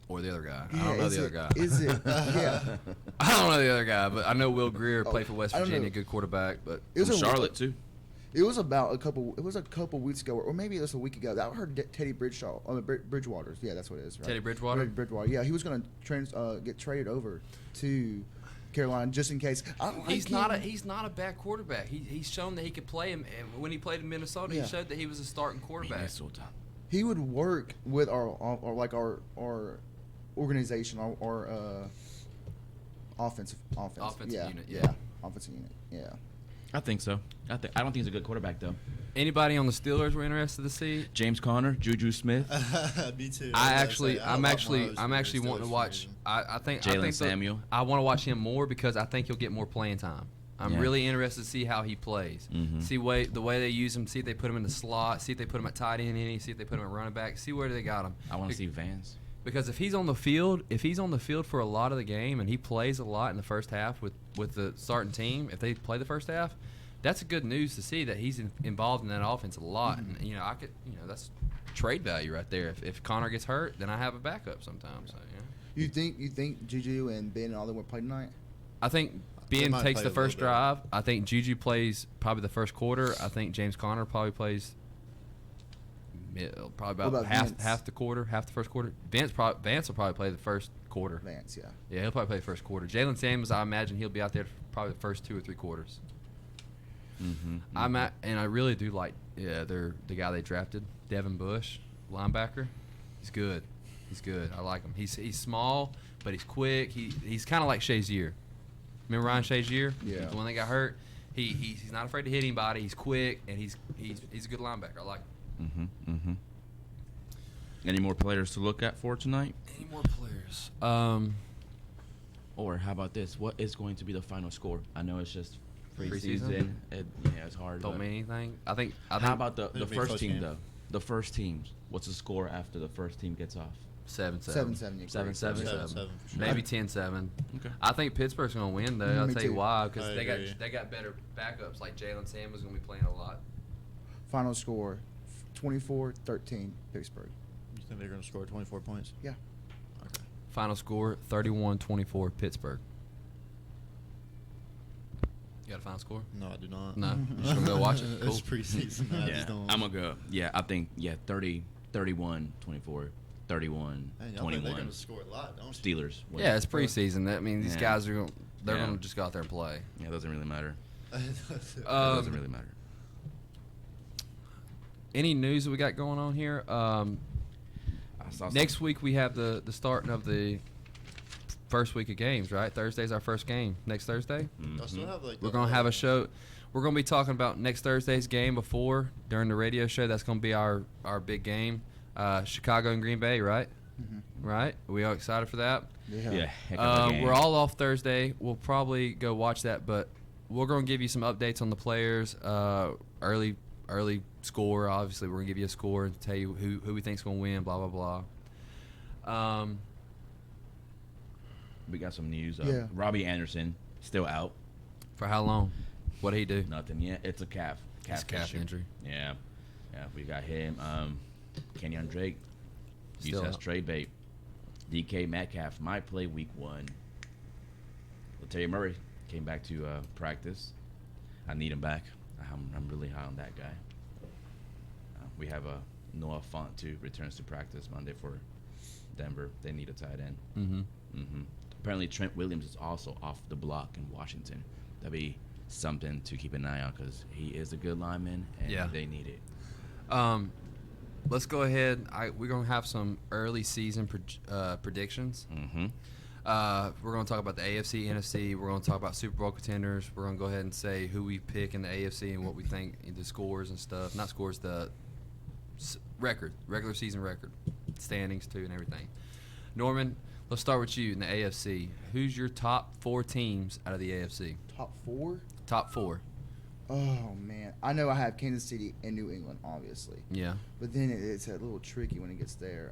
or the other guy. Yeah, I don't know the other guy. Is it? Yeah. I don't know the other guy, but I know Will Grier played for West I don't Virginia, know. good quarterback. But It was From a- Charlotte too. It was about a couple weeks ago, or maybe it was a week ago. I heard Teddy Bridgewater. Yeah, that's what it is. Right? Teddy Bridgewater? Bridgewater. Yeah, he was going to get traded over to Carolina just in case. he's not a bad quarterback. He's shown that he could play him. And when he played in Minnesota, Yeah. he showed that he was a starting quarterback. Minnesota. He would work with our organization, our offensive unit, yeah. yeah, offensive unit, yeah. I think so. I don't think he's a good quarterback though. Anybody on the Steelers we're interested to see? James Conner, Juju Smith, Me too. I'm love actually Mahomes wanting to for watch. the Steelers. I think Jalen Samuel. I want to watch him more because I think he'll get more playing time. I'm Yeah. really interested to see how he plays. Mhm. See the way they use him. See if they put him in the slot. See if they put him at tight end. See if they put him at running back. See where they got him. I want to see Vance. Because if he's on the field for a lot of the game and he plays a lot in the first half with the starting team, if they play the first half, that's good news to see that he's involved in that offense a lot. Mm-hmm. And that's trade value right there. If Connor gets hurt, then I have a backup sometimes. So, You think Juju and Ben and all them will play tonight? I think They Ben might takes play the a little first bit. drive. I think Juju plays probably the first quarter. I think James Conner probably plays probably What about about Vance? half the first quarter. Vance will probably play the first quarter. Vance, yeah. Yeah, he'll probably play the first quarter. Jalen Samuels, I imagine he'll be out there for probably the first 2 or 3 quarters. Mm-hmm. And I really do like the guy they drafted, Devin Bush, linebacker. He's good. I like him. He's small, but he's quick. He's kind of like Shazier. Remember Ryan Shazier? Yeah. The one that got hurt. He's not afraid to hit anybody. He's quick and he's a good linebacker. I like him. Mm-hmm. Mm-hmm. Any more players to look at for tonight? Any more players? Or how about this? What is going to be the final score? I know it's just Preseason? preseason. It's hard. Don't but mean anything. I think. How about the It'll be first close team game. though? The first teams. What's the score after the first team gets off? 7-7. 7-7. 7-7. 7-7 for sure. Maybe 10-7. Okay. I think Pittsburgh's going to win, though. I'll Me tell you too. why. Because I they agree. got better backups. Like Jalen Samuels going to be playing a lot. Final score, 24-13, Pittsburgh. You think they're going to score 24 points? Yeah. Okay. Final score, 31-24, Pittsburgh. You got a final score? No, I do not. No? You just gonna go watch it? It's Cool. preseason. I just don't. I'm gonna go. Yeah, I think 30, 31, 24, 31, Man, y'all think they're 21. going to score a lot, don't you? Steelers. win. Yeah, it's preseason. That means these Yeah. guys are they're Yeah. going to just go out there and play. Yeah, it doesn't really matter. It Um, doesn't really matter. Any news that we got going on here? I saw Next week we have the starting of the first week of games, right? Thursday's our first game. Next Thursday? Y'all still have like We're going to have a show. We're going to be talking about next Thursday's game during the radio show. That's going to be our big game. Chicago and Green Bay, right? Mm-hmm. Right? Are we all excited for that? Yeah, heck of a game. We're all off Thursday. We'll probably go watch that, but we're going to give you some updates on the players. Early score. Obviously, we're going to give you a score and tell you who we think's going to win, blah, blah, blah. We got some news. Yeah. Robbie Anderson still out. For how long? What did he do? Nothing yet. It's a calf. It's a calf issue. injury. Yeah. We got him. Kenyon Drake. Still Used as out. trade bait. DK Metcalf might play week 1. Terry Murray came back to practice. I need him back. I'm really high on that guy. We have Noah Font too. Returns to practice Monday for Denver. They need a tight end. Mm-hmm. Apparently Trent Williams is also off the block in Washington. That'd be something to keep an eye on because he is a good lineman and Yeah. they need it. Let's go ahead. We're going to have some early season predictions. Mm-hmm. We're going to talk about the AFC, NFC. We're going to talk about Super Bowl contenders. We're going to go ahead and say who we pick in the AFC and what we think the scores and stuff. Not scores, the regular season record, standings too, and everything. Norman, let's start with you in the AFC. Who's your top 4 teams out of the AFC? Top 4? Top 4. Oh man, I know I have Kansas City and New England, obviously. Yeah. But then it's a little tricky when it gets there.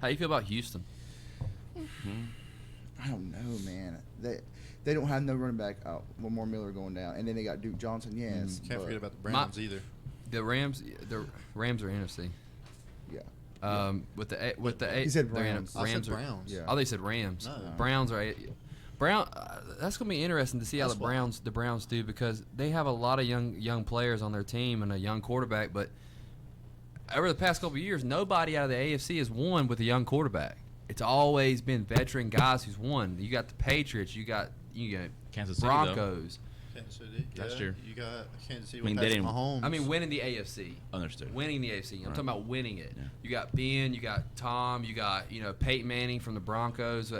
How you feel about Houston? I don't know, man. They don't have no running back. Lamar Miller going down, and then they got Duke Johnson. Yes, Can't forget about the Browns either. The Rams are NFC. Yeah. With the He said they're Browns. I said Rams are. Browns. Yeah. Oh, they said Rams. No. Browns are. That's gonna be interesting to see how the Browns do, because they have a lot of young players on their team and a young quarterback. But over the past couple of years, nobody out of the AFC has won with a young quarterback. It's always been veteran guys who's won. You got the Patriots. You got Kansas City, Broncos. Kansas City. That's true. You got Kansas City I mean, with they Patrick didn't- Mahomes. I mean, winning the AFC. Understood. Winning the AFC. I'm Right. talking about winning it. Yeah. You got Ben, you got Tom, you got Peyton Manning from the Broncos.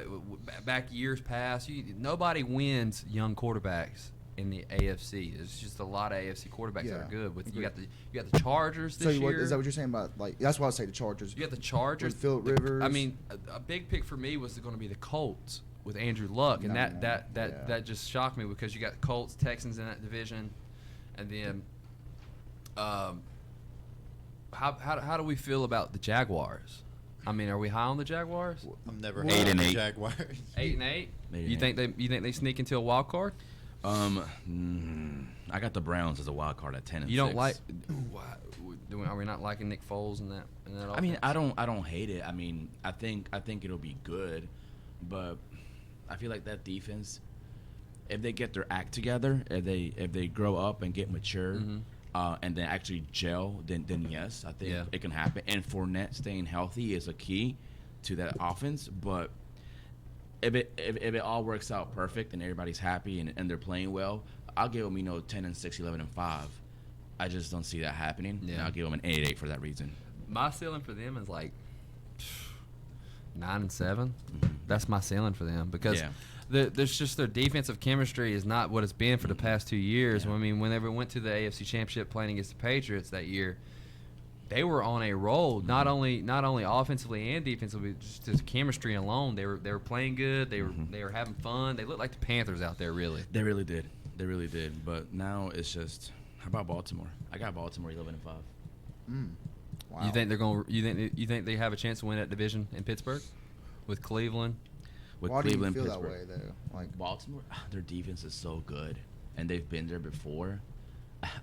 Back years past, nobody wins young quarterbacks in the AFC. There's just a lot of AFC quarterbacks that are good. You got the Chargers this year. Is that what you're saying about, like? That's why I say the Chargers. You got the Chargers. With Phillip Rivers. I mean, a big pick for me was going to be the Colts with Andrew Luck, and No, that just shocked me, because you got Colts, Texans in that division, and then how do we feel about the Jaguars? I mean, are we high on the Jaguars? I'm never 8-8. Jaguars. 8-8. 8-8. You think they sneak into a wild card? I got the Browns as a wild card at 10 and 6. You don't like? Are we not liking Nick Foles in that? I mean, I don't hate it. I mean, I think it'll be good, but I feel like that defense, if they get their act together, if they grow up and get mature, and then actually gel, then yes, I think it can happen. And Fournette staying healthy is a key to that offense. But if it all works out perfect and everybody's happy and they're playing well, I'll give them 10 and 6, 11 and 5. I just don't see that happening. Yeah. And I'll give them an 8-8 for that reason. My ceiling for them is like 9 and 7. That's my ceiling for them, because there's just their defensive chemistry is not what it's been for the past 2 years. Yeah. I mean, whenever we went to the AFC Championship playing against the Patriots that year, they were on a roll. Not only offensively and defensively, just chemistry alone. They were playing good. They were having fun. They looked like the Panthers out there, really. They really did. But now it's just, how about Baltimore? I got Baltimore 11 and 5. Wow. You think they're going? You think they have a chance to win that division in Pittsburgh with Cleveland? With Why Cleveland, do you feel Pittsburgh. that way though? Like, Baltimore, their defense is so good, and they've been there before.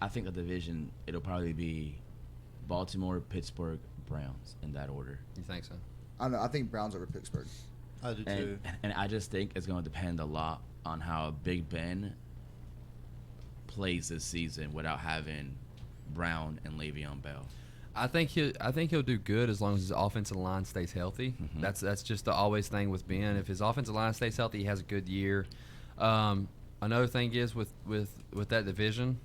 I think the division, it'll probably be Baltimore, Pittsburgh, Browns in that order. You think so? I don't know. I think Browns over Pittsburgh. I do too. And I just think it's going to depend a lot on how Big Ben plays this season without having Brown and Le'Veon Bell. I think he'll do good as long as his offensive line stays healthy. That's just the always thing with Ben. If his offensive line stays healthy, he has a good year. Another thing is with that division.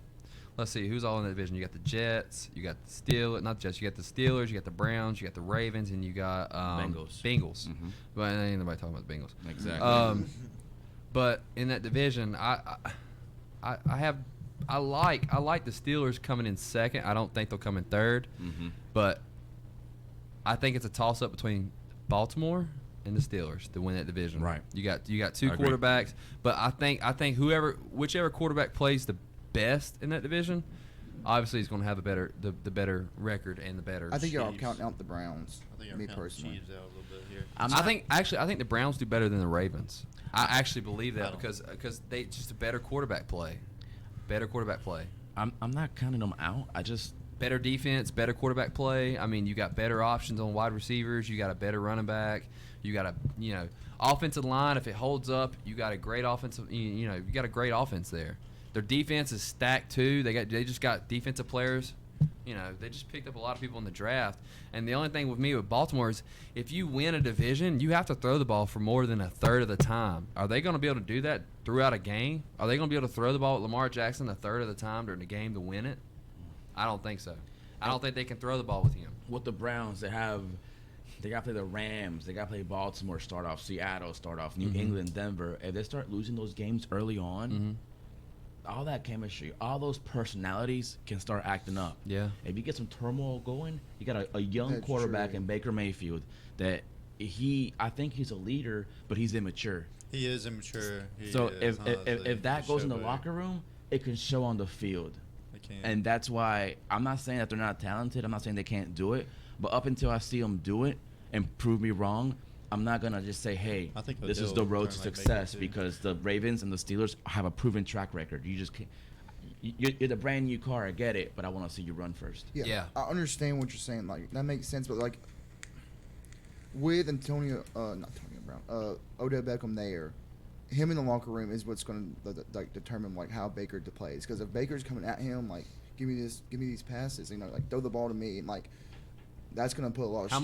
Let's see who's all in that division. You got the Jets, you got the Steelers, not Jets. You got the Steelers, you got the Browns, you got the Ravens, and you got Bengals. But ain't nobody talking about the Bengals. Exactly. But in that division, I like the Steelers coming in second. I don't think they'll come in third, but I think it's a toss up between Baltimore and the Steelers to win that division. Right. You got two I agree. quarterbacks, but I think whichever quarterback plays the best in that division, obviously is going to have the better record and the better. I think y'all Chiefs. counting out the Browns. I think Me I'm counting personally. Chiefs out a little bit here. I think the Browns do better than the Ravens. I actually believe that don't. because they just a better quarterback play. I'm not counting them out. I just Better defense, better quarterback play. I mean, you got better options on wide receivers. You got a better running back. You got offensive line. If it holds up, you got a great offensive. You got a great offense there. Their defense is stacked too. They just got defensive players. They just picked up a lot of people in the draft. And the only thing with me with Baltimore is if you win a division, you have to throw the ball for more than a third of the time. Are they going to be able to do that throughout a game? Are they going to be able to throw the ball at Lamar Jackson a third of the time during the game to win it? I don't think so. I don't think they can throw the ball with him. with the Browns, they got to play the Rams. They got to play Baltimore, start off Seattle, start off New England, Denver. If they start losing those games early on, all that chemistry, all those personalities can start acting up. Yeah. If you get some turmoil going, you got a young That's quarterback true. in Baker Mayfield that I think he's a leader, but he's immature. He is immature. If that goes in the locker room, it can show on the field. They can. And that's why I'm not saying that they're not talented. I'm not saying they can't do it. But up until I see them do it and prove me wrong, I'm not going to just say, hey, I think this is Odell the road to turn like Baker, success, too. because the Ravens and the Steelers have a proven track record. You just can't. You're the brand new car. I get it, but I want to see you run first. Yeah. I understand what you're saying. Like, that makes sense, but like with not Antonio Brown, Odell Beckham there, him in the locker room is what's going to like determine like how Baker plays. Because if Baker's coming at him like, give me these passes, like throw the ball to me, and like that's going to put a lot of stress.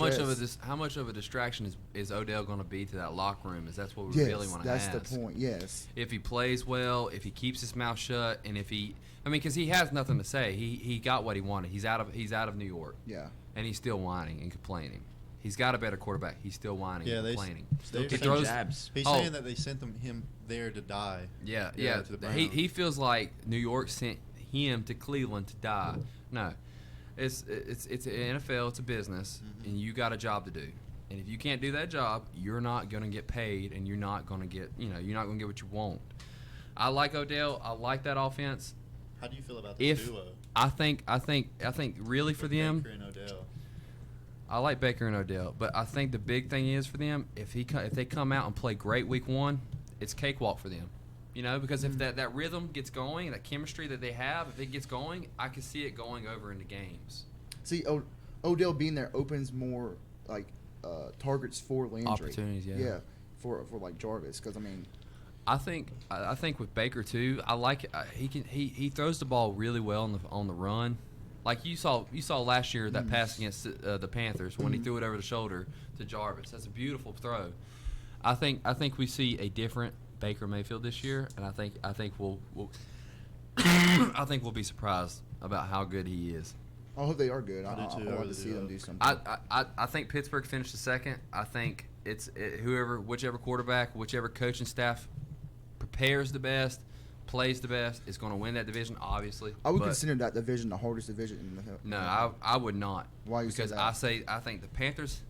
How much of a distraction is Odell going to be to that locker room? Is that's what we really want to ask. That's the point. Yes. If he plays well, if he keeps his mouth shut, and if he, because he has nothing to say. He got what he wanted. He's out of New York. Yeah. And he's still whining and complaining. He's got a better quarterback. He's still whining and complaining. They're He saying- jabs. He's saying that they sent him there to die. Yeah. To the Browns. He feels like New York sent him to Cleveland to die. No, it's an NFL. It's a business, and you got a job to do. And if you can't do that job, you're not going to get paid, and you're not going to get you're not going to get what you want. I like Odell. I like that offense. How do you feel about the duo? I think really for them, Baker and Odell. I like Baker and Odell, but I think the big thing is for them, if they come out and play great week one, it's cakewalk for them. Because if that rhythm gets going, that chemistry that they have, if it gets going, I can see it going over into games. See, Odell being there opens more like targets for Landry. Opportunities, yeah. Yeah, for like Jarvis, because I think with Baker too, I like it. He throws the ball really well on the run. Like you saw last year that pass against the Panthers when he threw it over the shoulder to Jarvis. That's a beautiful throw. I think we see a different Baker Mayfield this year, and I think we'll I think we'll be surprised about how good he is. I hope they are good. I I do too. want I to really see do. them do something. I think Pittsburgh finished the second. I think whichever quarterback, whichever coaching staff prepares the best, plays the best, is going to win that division. Obviously, I would but consider that division the hardest division in the no, I would not. Why you say Because that? I think the Panthers,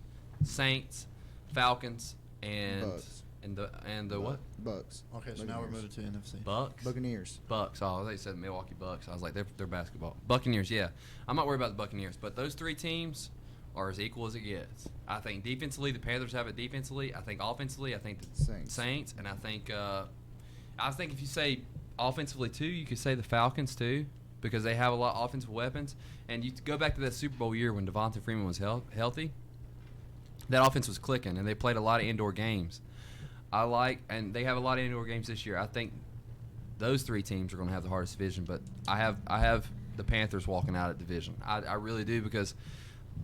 Saints, Falcons, and Bucks. and the what? Bucks. Okay, so now we're moving to NFC. Bucks. Buccaneers. Bucks. Oh, they said Milwaukee Bucks. I was like, they're basketball. Buccaneers, yeah. I'm not worried about the Buccaneers, but those three teams are as equal as it gets. I think defensively, the Panthers have it defensively. I think offensively, I think the Saints, and I think if you say offensively too, you could say the Falcons too, because they have a lot of offensive weapons. And you go back to that Super Bowl year when Devonta Freeman was healthy. That offense was clicking, and they played a lot of indoor games. And they have a lot of indoor games this year. I think those three teams are going to have the hardest division, but I have the Panthers walking out of division. I really do, because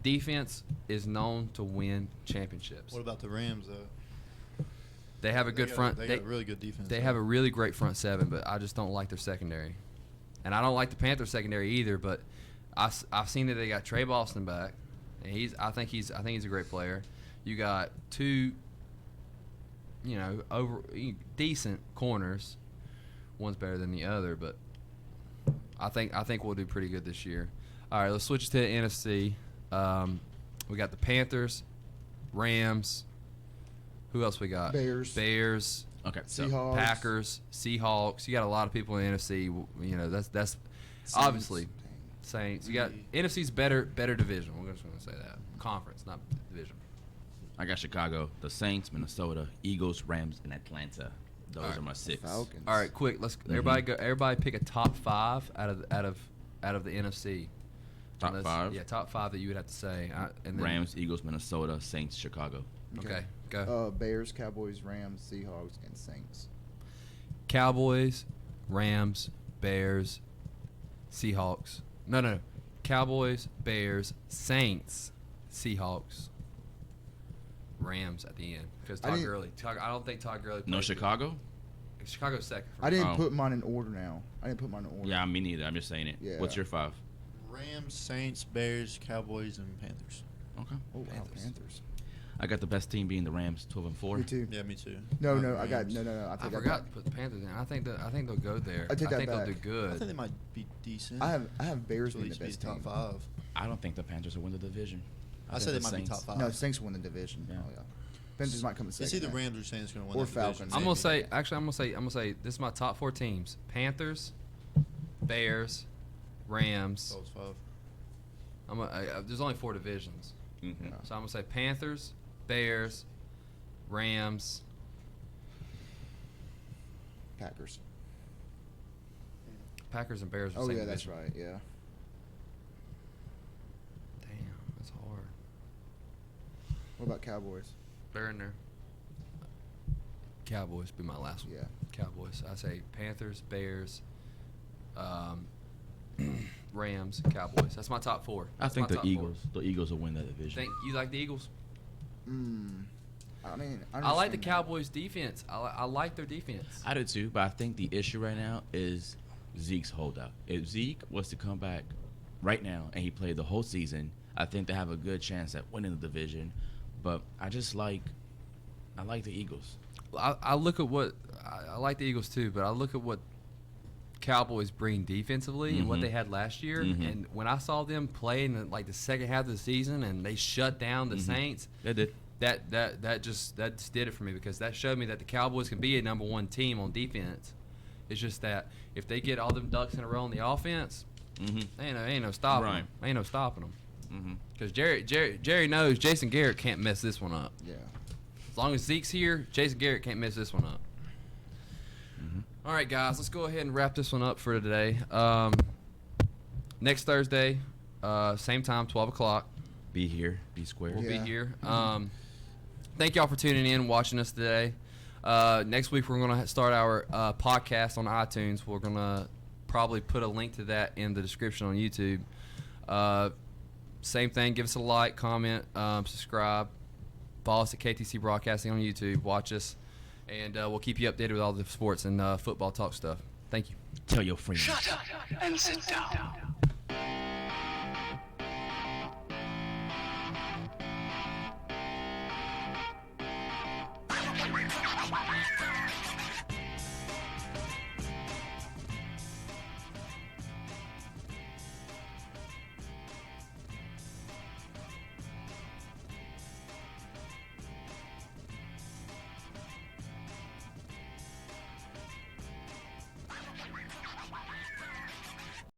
defense is known to win championships. What about the Rams, though? They have a good front. They got a really good defense. They have a really great front seven, but I just don't like their secondary. And I don't like the Panthers secondary either, but I've seen that they got Trey Boston back. And I think he's a great player. You got two decent corners. One's better than the other, but I think we'll do pretty good this year. All right, let's switch to the NFC. We got the Panthers, Rams. Who else we got? Bears. Okay. So Seahawks. Packers, Seahawks. You got a lot of people in the NFC. That's Saints. obviously Saints. You got NFC's better division. We're just going to say that conference, not division. I got Chicago, the Saints, Minnesota, Eagles, Rams, and Atlanta. Those are my six. Falcons. All right, quick. Let's everybody pick a top five out of the NFC. Top five? Yeah, top five that you would have to say. And then, Rams, Eagles, Minnesota, Saints, Chicago. Okay, go. Bears, Cowboys, Rams, Seahawks, and Saints. Cowboys, Rams, Bears, Seahawks. No. Cowboys, Bears, Saints, Seahawks, Rams at the end. Because Todd Gurley. I don't think Todd Gurley. No Chicago? Chicago's second. I didn't put mine in order now. Yeah, me neither. I'm just saying it. Yeah. What's your five? Rams, Saints, Bears, Cowboys, and Panthers. Okay. Oh, wow, Panthers. I got the best team being the Rams, 12-4. Me too. Yeah, me too. No, Rams. I got no. I forgot to put the Panthers in. I think they'll go there. I take that think back. they'll do I think good. they might be decent. I have Bears At being least the be best top team. five. I don't think the Panthers will win the division. I think said they the might be Saints. top five. No, Saints win the division. Yeah. Oh yeah. Panthers might come in second. It's either now. Rams or Saints going to win Or that division. Falcons. I'm gonna say this is my top four teams: Panthers, Bears, Rams. That was 5. There's only 4 divisions. Mm-hmm. So I'm going to say Panthers, Bears, Rams. Packers. Packers and Bears are Oh same yeah, that's division. right. Yeah. Damn, that's hard. What about Cowboys? They're in there. Cowboys be my last one. Yeah. Cowboys. I say Panthers, Bears, Rams, Cowboys. That's my top 4. I That's think my the top Eagles. The Eagles will win that division. Think you like the Eagles? I mean, I like the understand that. Cowboys' defense. I like their defense. I do too, but I think the issue right now is Zeke's holdout. If Zeke was to come back right now and he played the whole season, I think they have a good chance at winning the division. But I like the Eagles. I look at what I like the Eagles too, but I look at what Cowboys bring defensively and what they had last year. And when I saw them play in like the second half of the season and they shut down the Saints, They did. that just did it for me, because that showed me that the Cowboys can be a number 1 team on defense. It's just that if they get all them ducks in a row on the offense, ain't no stopping Right. them. Ain't no stopping them. Because Jerry knows Jason Garrett can't mess this one up. Yeah. As long as Zeke's here, Jason Garrett can't mess this one up. All right, guys, let's go ahead and wrap this one up for today. Next Thursday, same time, 12 o'clock. Be here. Be square. We'll be Yeah. here. Thank y'all for tuning in, watching us today. Next week, we're going to start our podcast on iTunes. We're going to probably put a link to that in the description on YouTube. Same thing. Give us a like, comment, subscribe. Follow us at KTC Broadcasting on YouTube. Watch us. And we'll keep you updated with all the sports and football talk stuff. Thank you. Tell your friends. Shut up and sit down.